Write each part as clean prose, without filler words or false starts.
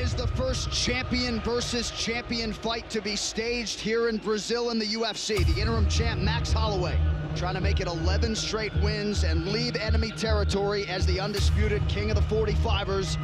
is the first champion versus champion fight to be staged here in Brazil in the UFC. The interim champ, Max Holloway, trying to make it 11 straight wins and leave enemy territory as the undisputed king of the 45ers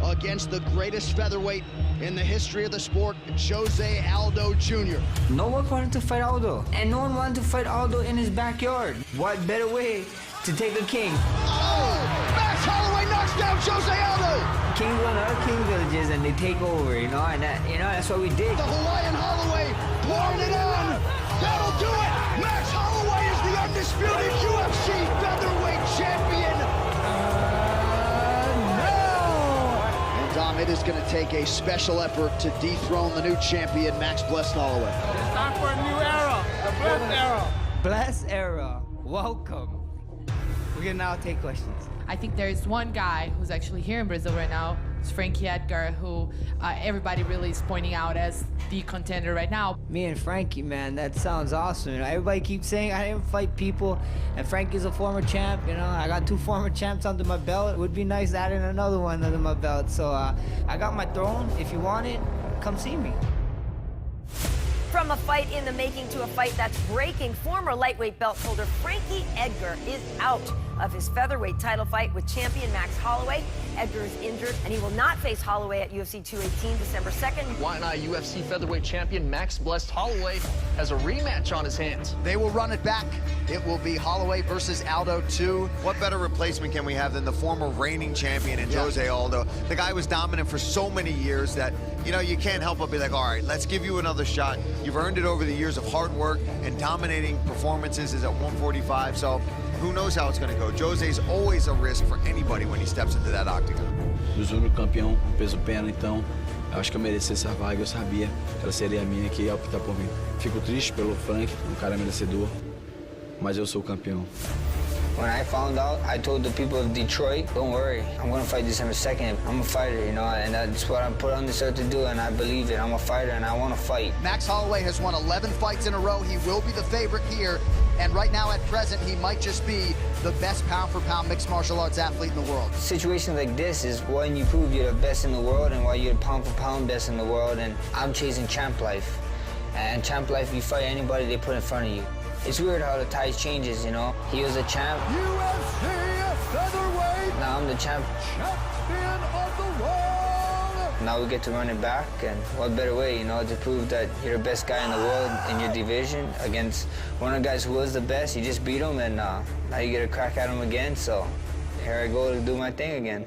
against the greatest featherweight in the history of the sport, Jose Aldo Jr. No one wanted to fight Aldo, and no one wanted to fight Aldo in his backyard. What better way to take a king? Oh! Max Holloway knocks down Jose Aldo! Kings go to other king villages and they take over, and that's what we did. The Hawaiian Holloway pouring it on! That'll do it! Max Holloway is the undisputed UFC featherweight champion! It is going to take a special effort to dethrone the new champion, Max Blessed Holloway. It's time for a new era, the Blessed era. Blessed era, welcome. We can now take questions. I think there is one guy who's actually here in Brazil right now. It's Frankie Edgar, who everybody really is pointing out as the contender right now. Me and Frankie, man, that sounds awesome. Everybody keeps saying I didn't fight people, and Frankie's a former champ. I got 2 former champs under my belt. It would be nice adding another one under my belt. So I got my throne. If you want it, come see me. From a fight in the making to a fight that's breaking, former lightweight belt holder Frankie Edgar is out of his featherweight title fight with champion Max Holloway. Edgar is injured, and he will not face Holloway at UFC 218 December 2nd. Why not UFC featherweight champion Max Blessed Holloway has a rematch on his hands. They will run it back. It will be Holloway versus Aldo 2. What better replacement can we have than the former reigning champion in Jose Aldo? The guy was dominant for so many years that, you can't help but be like, all right, let's give you another shot. You've earned it over the years of hard work and dominating performances is at 145, so who knows how it's going to go. Jose's always a risk for anybody when he steps into that octagon. Dos únicos campeão, peso pena, então eu acho que eu merecia essa vaga, eu sabia que ela seria minha, que ia optar por mim. Fico triste pelo Frank, cara merecedor, mas eu sou o campeão. When I found out, I told the people of Detroit, don't worry, I'm going to fight December 2nd. I'm a fighter, and that's what I'm put on this earth to do, and I believe it. I'm a fighter, and I want to fight. Max Holloway has won 11 fights in a row. He will be the favorite here, and right now at present, he might just be the best pound-for-pound mixed martial arts athlete in the world. Situations like this is when you prove you're the best in the world and why you're the pound-for-pound best in the world, and I'm chasing champ life. And champ life, you fight anybody they put in front of you. It's weird how the tide changes, He was a champ. UFC featherweight. Now I'm the champion of the world. Now we get to run it back, and what better way, to prove that you're the best guy in the world in your division against one of the guys who was the best. You just beat him, and now you get a crack at him again. So here I go to do my thing again.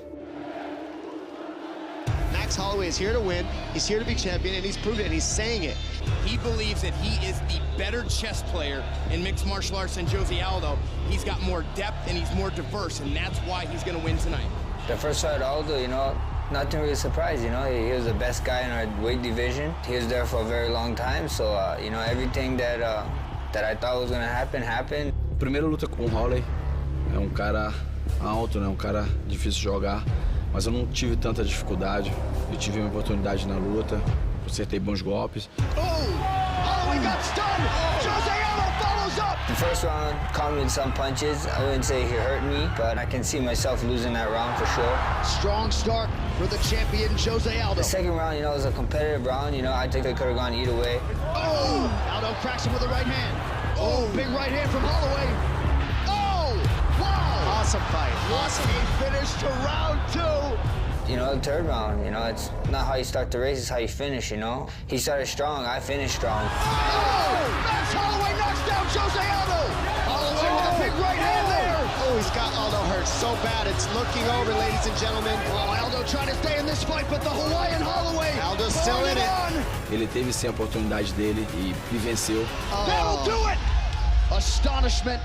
Max Holloway is here to win, he's here to be champion, and he's proven it, and he's saying it. He believes that he is the better chess player in mixed martial arts than Jose Aldo. He's got more depth and he's more diverse, and that's why he's going to win tonight. The first fight, Aldo, nothing really surprised, He was the best guy in our weight division. He was there for a very long time, so, everything that I thought was going to happen, happened. Primeira luta com o Holloway, é cara alto, né? Cara difícil de jogar, mas eu não tive tanta dificuldade. Eu tive uma oportunidade na luta, acertei bons golpes. Oh! Holloway got stunned! Jose Aldo follows up! The first round caught me with some punches. I wouldn't say he hurt me, but I can see myself losing that round for sure. Strong start for the champion, Jose Aldo. The second round, was a competitive round. I think I could have gone either way. Oh! Aldo cracks him with the right hand. Oh, big right hand from Holloway. Oh! Wow! Awesome fight. Awesome. He finished to round 2. The third round, it's not how you start the race, it's how you finish, He started strong, I finished strong. Oh! Max Holloway knocks down Jose Aldo! Holloway with a big right hand there! Oh, he's got Aldo hurt so bad, it's looking over, ladies and gentlemen. Oh, Aldo trying to stay in this fight, but the Hawaiian Holloway Aldo's still in it. Ele teve sim a oportunidade dele e venceu. That'll do it! Astonishment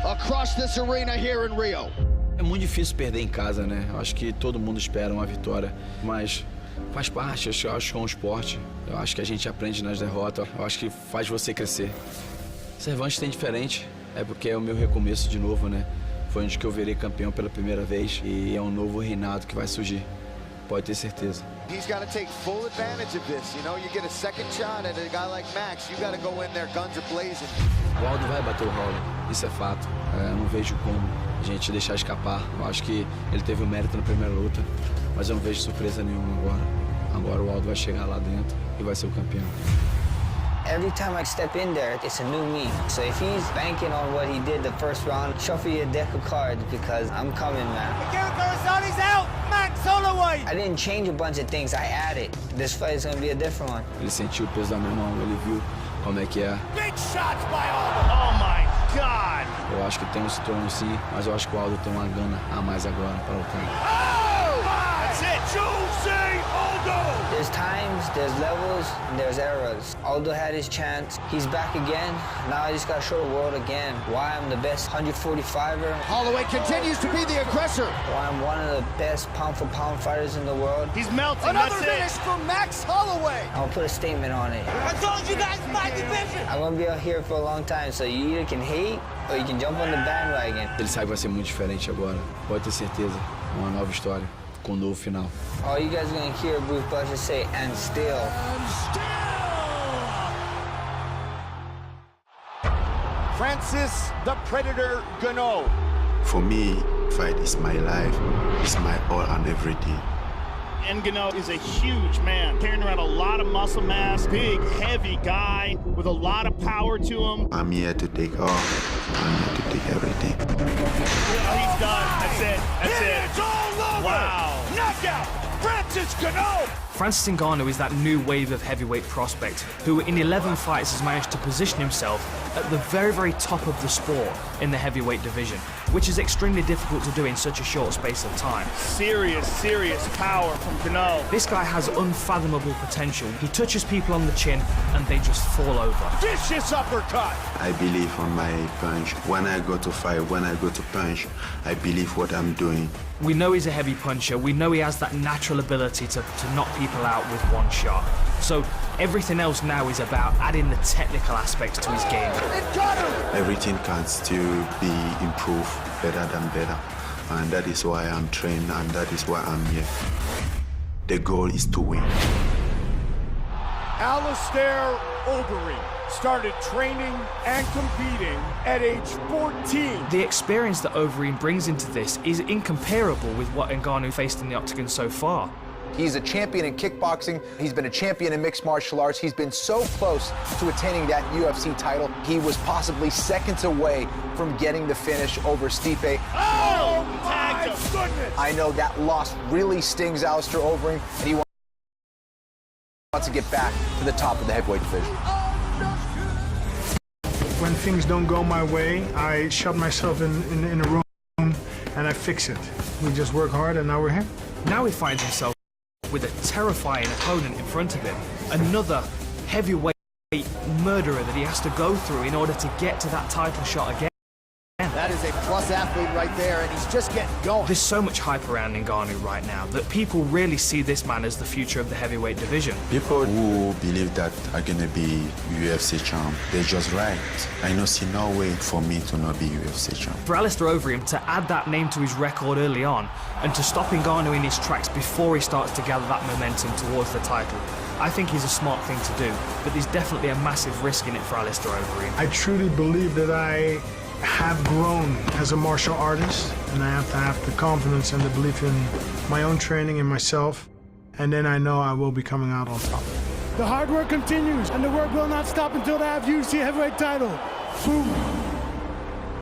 across this arena here in Rio. É muito difícil perder em casa, né? Eu acho que todo mundo espera uma vitória, mas faz parte, eu acho que é um esporte. Eu acho que a gente aprende nas derrotas, eu acho que faz você crescer. Cervantes tem diferente, é porque é o meu recomeço de novo, né? Foi onde que eu virei campeão pela primeira vez e é um novo reinado que vai surgir. Pode ter certeza. He's got to take full advantage of this. You get a second shot at a guy like Max, you got to go in there guns a-blazing. O Aldo vai bater o Holloway, isso é fato. Eu não vejo como a gente deixar escapar. Eu acho que ele teve o mérito na primeira luta, mas eu não vejo surpresa nenhuma agora. Agora o Aldo vai chegar lá dentro e vai ser o campeão. Every time I step in there, it's a new me. So if he's banking on what he did the first round, shuffle your deck of cards because I'm coming, man. He's out! Max Holloway! I didn't change a bunch of things, I added. This fight is gonna be a different one. Ele sentiu o peso da minha mão, ele viu como é que é. Big shots by Aldo! Oh my God! Eu acho que tem um cinturão sim, mas eu acho que o Aldo tem uma gana a mais agora para lutar. Oh! That's it! Jose Aldo! There's times, there's levels, and there's eras. Aldo had his chance. He's back again. Now I just gotta show the world again why I'm the best 145er. Holloway continues to be the aggressor. Why I'm one of the best pound-for-pound fighters in the world. He's melting. Another That's finish it. for Max Holloway. I'll put a statement on it. I told you guys my division. I'm gonna be out here for a long time, so you either can hate or you can jump on the bandwagon. Ele sabe que vai ser muito diferente agora, pode ter certeza. Uma nova história, com um novo final. All you guys are gonna hear Bruce Buffer say, and still. Francis the Predator Gano. For me, fight is my life. It's my all and everything. Ngannou is a huge man, carrying around a lot of muscle mass, big, heavy guy with a lot of power to him. I'm here to take all. I'm here to take everything. Oh, he's done. That's it. That's it. It's all over. Wow. Knockout. Francis Ngannou. Francis Ngannou is that new wave of heavyweight prospect who in 11 fights has managed to position himself at the very, very top of the sport in the heavyweight division, which is extremely difficult to do in such a short space of time. Serious, serious power from Ngannou. This guy has unfathomable potential. He touches people on the chin and they just fall over. Vicious uppercut. I believe on my punch. When I go to fight, when I go to punch, I believe what I'm doing. We know he's a heavy puncher. We know he has that natural ability to knock people out with one shot. So everything else now is about adding the technical aspects to his game. Everything can still be improved better than better. And that is why I'm trained and that is why I'm here. The goal is to win. Alistair Overeem started training and competing at age 14. The experience that Overeem brings into this is incomparable with what Ngannou faced in the octagon so far. He's a champion in kickboxing. He's been a champion in mixed martial arts. He's been so close to attaining that UFC title. He was possibly seconds away from getting the finish over Stipe. Oh my goodness! I know that loss really stings Alistair Overeem, and he wants to get back to the top of the heavyweight division. When things don't go my way, I shut myself in a room and I fix it. We just work hard and now we're here. Now he finds himself with a terrifying opponent in front of him. Another heavyweight murderer that he has to go through in order to get to that title shot again. That is a plus athlete right there, and he's just getting going. There's so much hype around Ngannou right now that people really see this man as the future of the heavyweight division. People who believe that are gonna be UFC champ, they're just right. I know see no way for me to not be UFC champ. For Alistair Overeem to add that name to his record early on and to stop Ngannou in his tracks before he starts to gather that momentum towards the title, I think is a smart thing to do, but there's definitely a massive risk in it for Alistair Overeem. I truly believe that I have grown as a martial artist, and I have to have the confidence and the belief in my own training and myself, and then I know I will be coming out on top. The hard work continues, and the work will not stop until they have UFC heavyweight title. Boom.